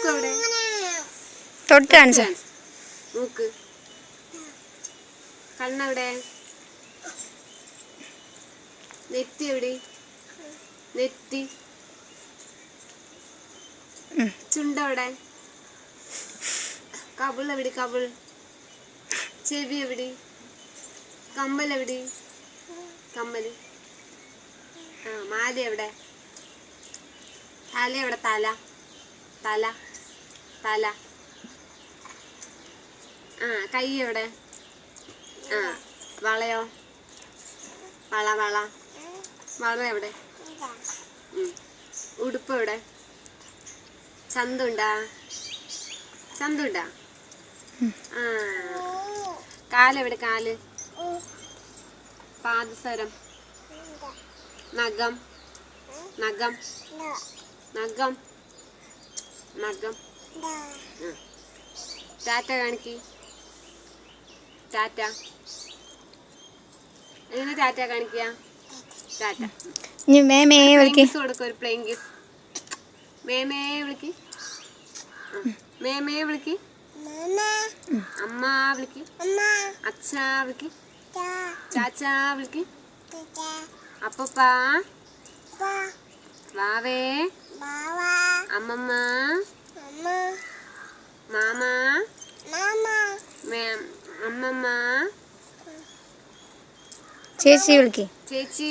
മൂക്ക് എവിടെ? തൊട്ട് കാണിച്ച മൂക്ക്. കണ്ണെവിടെ? നെറ്റി എവിടെ? നെറ്റി. ചുണ്ടെവിടെ? കവിൾ എവിടെ? കവിൾ. ചെവി എവിടെ? കമ്മൽ എവിടെ? കമ്മൽ. മാല എവിടെ? തല എവിടെ? തല. തല. തല. കൈ എവിടെ? വളയോ? വള. വള. വള എവിടെ? ഉടുപ്പ് എവിടെ? ചന്തുണ്ടാ? ചന്തുണ്ടാ? കാലെവിടെ? കാല്. പാദസരം. നഖം. നഖം. നഖം. നഖം. ടാറ്റ കാണിക്ക്. ടാറ്റ. എങ്ങനെ ടാറ്റ കാണിക്കുക? ടാറ്റ. കൊടുക്ക. ഒരു പ്ലെയിൻ കിസ്. മേമേ വിളിക്ക്. മേമേ വിളിക്ക്. അമ്മ വിളിക്ക്. അച്ഛാ വിളിക്ക്. ചാച്ചാ വിളിക്ക്. അപ്പപ്പാ. വാവേ. അമ്മമ്മ. മാമ. അമ്മമ്മ. ചേച്ചി വിളിക്ക്. ചേച്ചി.